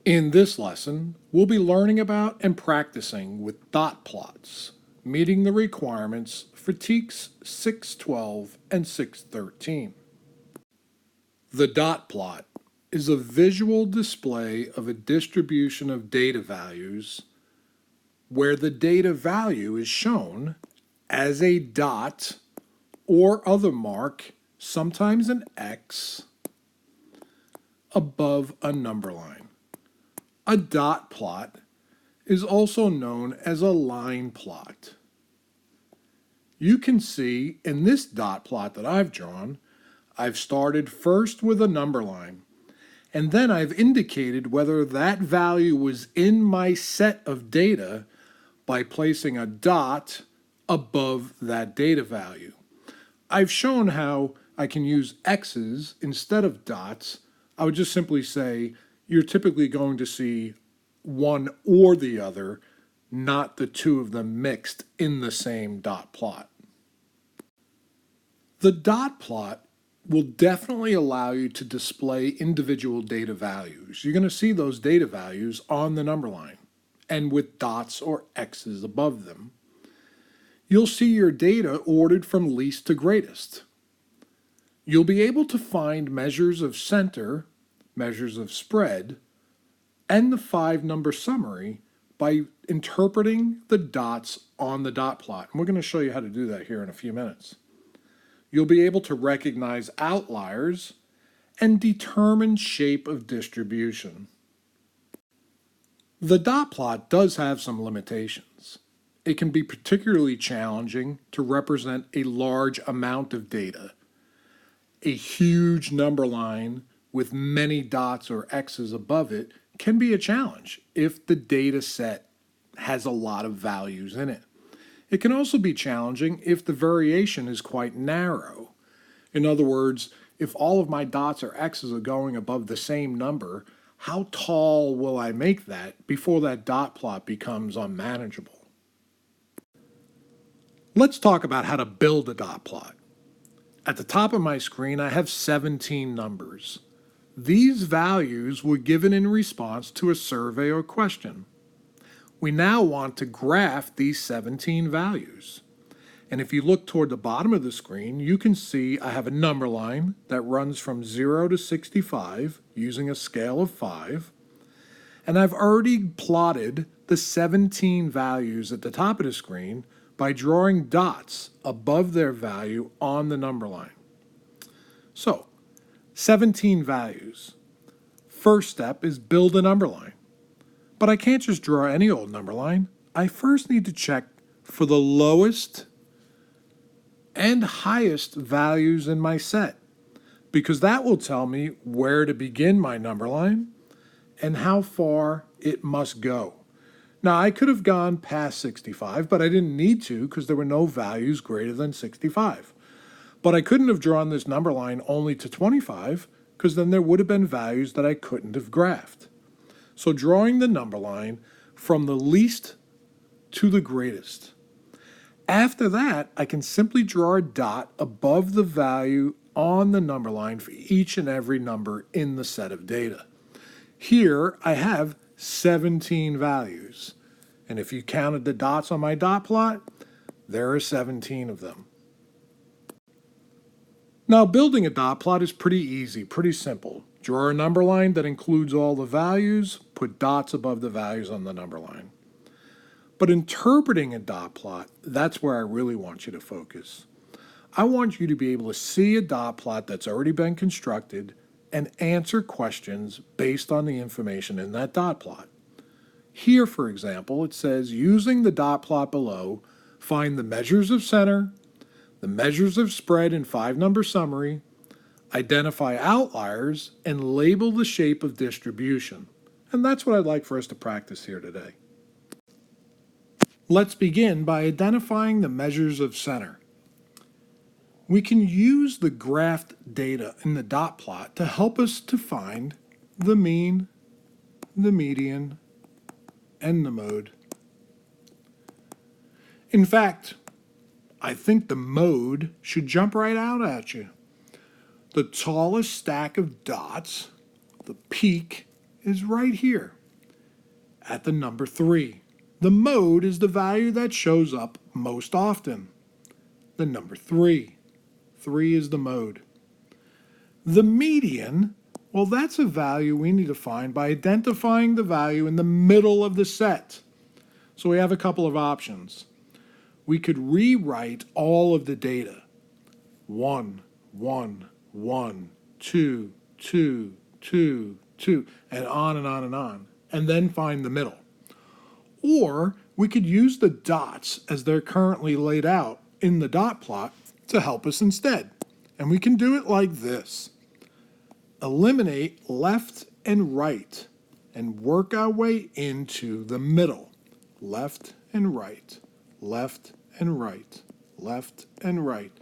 In this lesson, we'll be learning about and practicing with dot plots, meeting the requirements for TEKS 612 and 613. The dot plot is a visual display of a distribution of data values where the data value is shown as a dot or other mark, sometimes an X, above a number line. A dot plot is also known as a line plot. You can see in this dot plot that I've drawn, I've started first with a number line, and then I've indicated whether that value was in my set of data by placing a dot above that data value. I've shown how I can use X's instead of dots. I would just simply say you're typically going to see one or the other, not the two of them mixed in the same dot plot. The dot plot will definitely allow you to display individual data values. You're going to see those data values on the number line and with dots or X's above them. You'll see your data ordered from least to greatest. You'll be able to find measures of center, measures of spread, and the 5-number summary by interpreting the dots on the dot plot. And we're going to show you how to do that here in a few minutes. You'll be able to recognize outliers and determine shape of distribution. The dot plot does have some limitations. It can be particularly challenging to represent a large amount of data. A huge number line with many dots or X's above it can be a challenge if the data set has a lot of values in it. It can also be challenging if the variation is quite narrow. In other words, if all of my dots or X's are going above the same number, how tall will I make that before that dot plot becomes unmanageable? Let's talk about how to build a dot plot. At the top of my screen, I have 17 numbers. These values were given in response to a survey or question. We now want to graph these 17 values. And if you look toward the bottom of the screen, you can see I have a number line that runs from 0 to 65 using a scale of 5. And I've already plotted the 17 values at the top of the screen by drawing dots above their value on the number line. So, 17 values. First step is build a number line. But I can't just draw any old number line. I first need to check for the lowest and highest values in my set, because that will tell me where to begin my number line and how far it must go. Now, I could have gone past 65, but I didn't need to because there were no values greater than 65. But I couldn't have drawn this number line only to 25 because then there would have been values that I couldn't have graphed. So drawing the number line from the least to the greatest. After that, I can simply draw a dot above the value on the number line for each and every number in the set of data. Here I have 17 values. And if you counted the dots on my dot plot, there are 17 of them. Now, building a dot plot is pretty easy, pretty simple. Draw a number line that includes all the values, put dots above the values on the number line. But interpreting a dot plot, that's where I really want you to focus. I want you to be able to see a dot plot that's already been constructed and answer questions based on the information in that dot plot. Here, for example, it says, using the dot plot below, find the measures of center, the measures of spread in 5-number summary, identify outliers, and label the shape of distribution. And that's what I'd like for us to practice here today. Let's begin by identifying the measures of center. We can use the graphed data in the dot plot to help us to find the mean, the median, and the mode. In fact, I think the mode should jump right out at you. The tallest stack of dots, the peak, is right here at the number 3. The mode is the value that shows up most often. The number 3. 3 is the mode. The median, well, that's a value we need to find by identifying the value in the middle of the set. So we have a couple of options. We could rewrite all of the data. 1, 1, 1, 2, 2, 2, 2, and on and on and on, and then find the middle. Or we could use the dots as they're currently laid out in the dot plot to help us instead. And we can do it like this. Eliminate left and right and work our way into the middle. Left and right, left and right, left and right.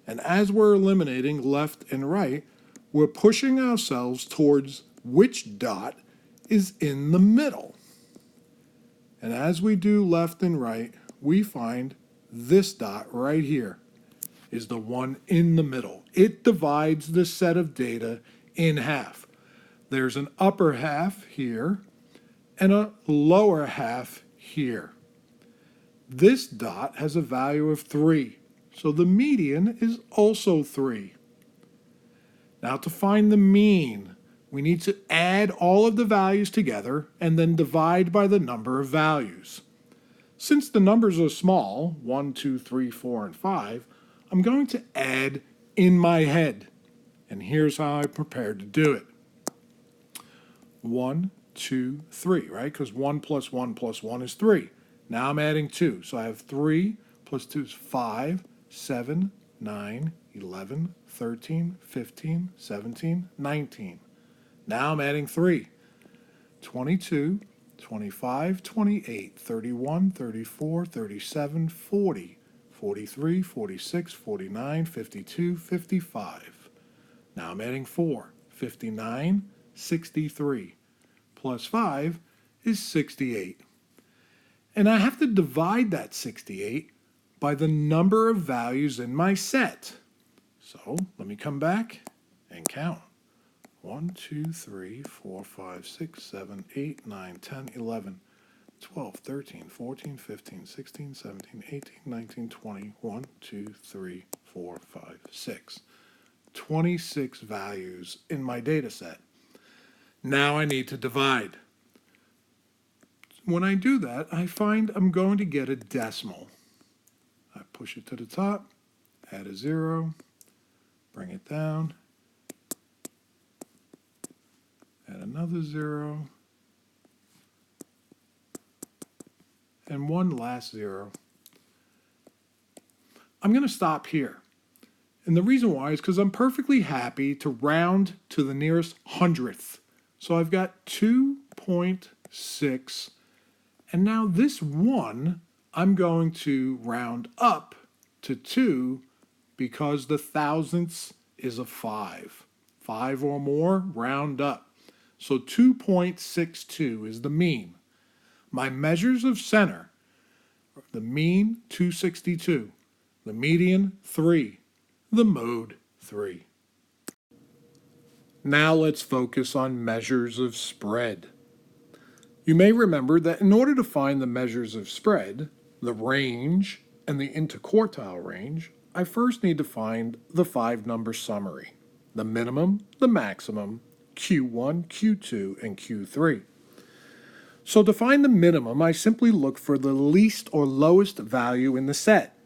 And as we're eliminating left and right, we're pushing ourselves towards which dot is in the middle. And as we do left and right, we find this dot right here is the one in the middle. It divides the set of data in half. There's an upper half here and a lower half here. This dot has a value of 3, so the median is also 3. Now to find the mean, we need to add all of the values together and then divide by the number of values. Since the numbers are small, 1, 2, 3, 4, and 5, I'm going to add in my head. And here's how I prepared to do it. 1, 2, 3, right? Because 1 plus 1 plus 1 is 3. Now I'm adding 2. So I have 3 plus 2 is 5, 7, 9, 11, 13, 15, 17, 19. Now I'm adding 3. 22, 25, 28, 31, 34, 37, 40, 43, 46, 49, 52, 55. Now I'm adding 4. 59, 63. Plus 5 is 68. And I have to divide that 68 by the number of values in my set. So let me come back and count. 1, 2, 3, 4, 5, 6, 7, 8, 9, 10, 11, 12, 13, 14, 15, 16, 17, 18, 19, 20, 1, 2, 3, 4, 5, 6. 26 values in my data set. Now I need to divide. When I do that, I find I'm going to get a decimal. I push it to the top, add a 0, bring it down, add another 0, and one last 0. I'm going to stop here. And the reason why is because I'm perfectly happy to round to the nearest hundredth. So I've got 2.6, and now this 1, I'm going to round up to 2 because the thousandths is a 5. 5 or more, round up. So 2.62 is the mean. My measures of center, the mean 262, the median 3, the mode 3. Now let's focus on measures of spread. You may remember that in order to find the measures of spread, the range and the interquartile range, I first need to find the 5-number summary, the minimum, the maximum, Q1, Q2, and Q3. So to find the minimum, I simply look for the least or lowest value in the set.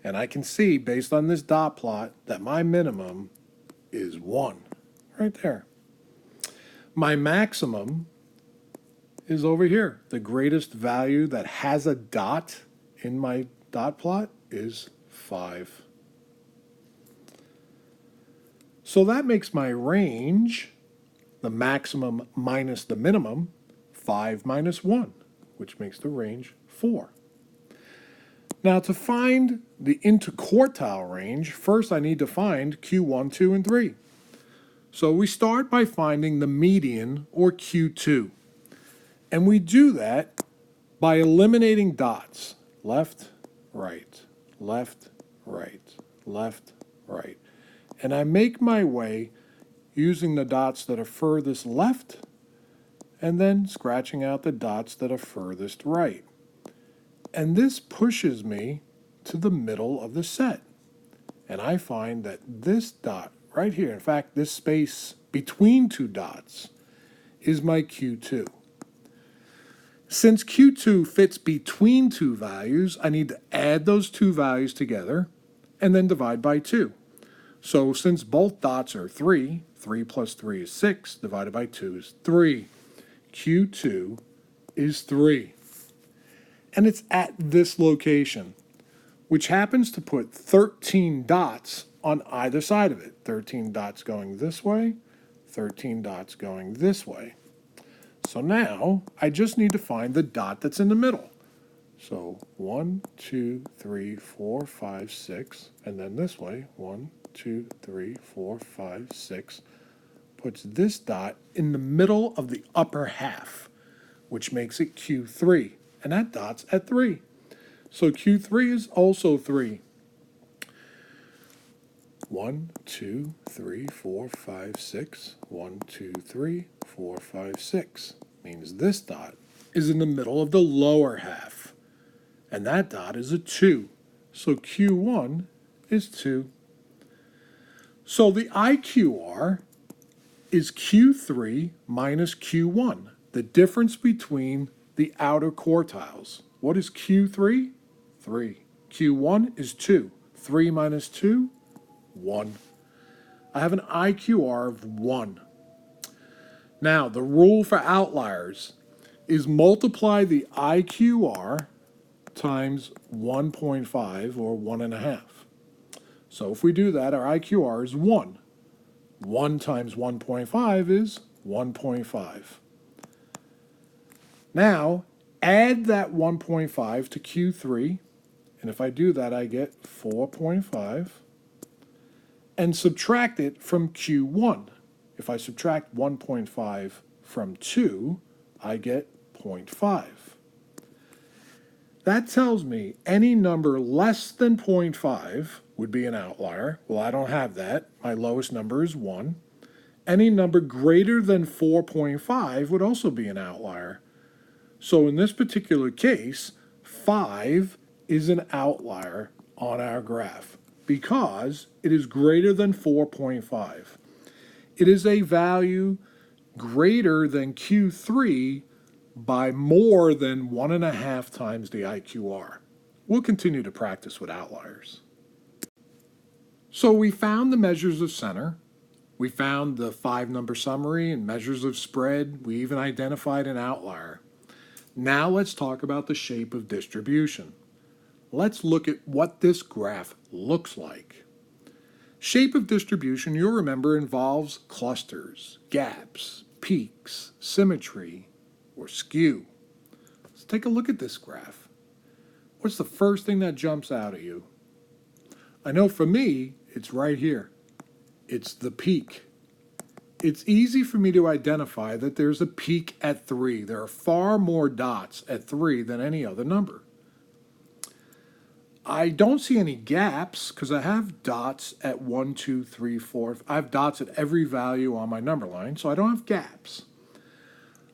And I can see, based on this dot plot, that my minimum is 1, right there. My maximum is over here. The greatest value that has a dot in my dot plot is 5. So that makes my range, the maximum minus the minimum, 5 minus 1, which makes the range 4. Now to find the interquartile range, first I need to find Q1, 2, and 3. So we start by finding the median, or Q2. And we do that by eliminating dots. Left, right, left, right, left, right. And I make my way using the dots that are furthest left and then scratching out the dots that are furthest right. And this pushes me to the middle of the set. And I find that this dot right here, in fact, this space between two dots, is my Q2. Since Q2 fits between two values, I need to add those two values together and then divide by 2. So since both dots are 3, 3 plus 3 is 6, divided by 2 is 3. Q2 is 3. And it's at this location, which happens to put 13 dots on either side of it. 13 dots going this way, 13 dots going this way. So now I just need to find the dot that's in the middle. So 1, 2, 3, 4, 5, 6, and then this way, 1, 2, 3, 4, 5, 6, puts this dot in the middle of the upper half, which makes it Q3, and that dot's at 3. So Q3 is also 3. 1, 2, 3, 4, 5, 6. 1, 2, 3, 4, 5, 6. Means this dot is in the middle of the lower half. And that dot is a 2. So Q1 is 2. So the IQR is Q3 minus Q1, the difference between the outer quartiles. What is Q3? 3. Q1 is 2. 3 minus 2, 1. I have an IQR of 1. Now, the rule for outliers is multiply the IQR times 1.5 or 1.5. So if we do that, our IQR is 1. 1 times 1.5 is 1.5. Now, add that 1.5 to Q3, and if I do that, I get 4.5, and subtract it from Q1. If I subtract 1.5 from 2, I get 0.5. That tells me any number less than 0.5 would be an outlier. Well, I don't have that. My lowest number is 1. Any number greater than 4.5 would also be an outlier. So in this particular case, 5 is an outlier on our graph because it is greater than 4.5. It is a value greater than Q3 by more than 1.5 times the IQR. We'll continue to practice with outliers. So we found the measures of center. We found the 5-number summary and measures of spread. We even identified an outlier. Now let's talk about the shape of distribution. Let's look at what this graph looks like. Shape of distribution, you'll remember, involves clusters, gaps, peaks, symmetry, or skew. Let's take a look at this graph. What's the first thing that jumps out at you? I know for me, it's right here. It's the peak. It's easy for me to identify that there's a peak at 3. There are far more dots at 3 than any other number. I don't see any gaps because I have dots at 1, 2, 3, 4. I have dots at every value on my number line, so I don't have gaps.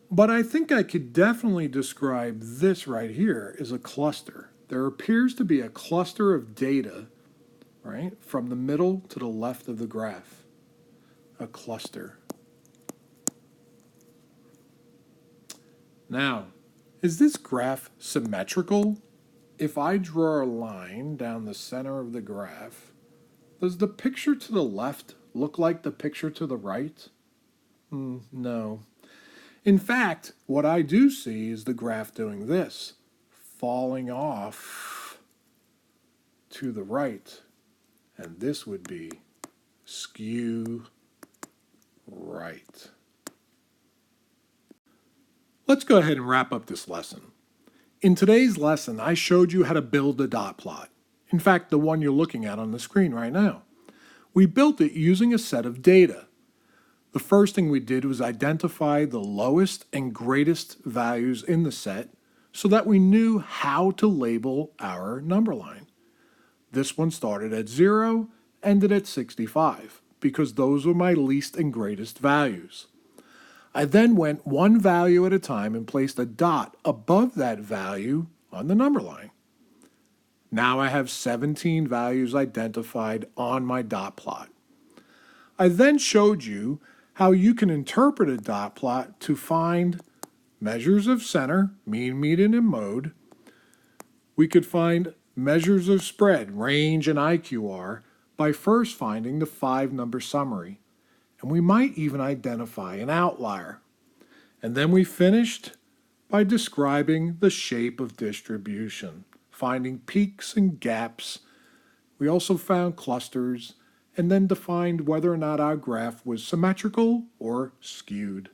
But I think I could definitely describe this right here as a cluster. There appears to be a cluster of data, right, from the middle to the left of the graph. A cluster. Now, is this graph symmetrical? If I draw a line down the center of the graph, does the picture to the left look like the picture to the right? No. In fact, what I do see is the graph doing this, falling off to the right. And this would be skew right. Let's go ahead and wrap up this lesson. In today's lesson, I showed you how to build a dot plot. In fact, the one you're looking at on the screen right now. We built it using a set of data. The first thing we did was identify the lowest and greatest values in the set so that we knew how to label our number line. This one started at 0, ended at 65, because those were my least and greatest values. I then went one value at a time and placed a dot above that value on the number line. Now I have 17 values identified on my dot plot. I then showed you how you can interpret a dot plot to find measures of center, mean, median, and mode. We could find measures of spread, range, and IQR by first finding the 5-number summary. And we might even identify an outlier. And then we finished by describing the shape of distribution, finding peaks and gaps. We also found clusters and then defined whether or not our graph was symmetrical or skewed.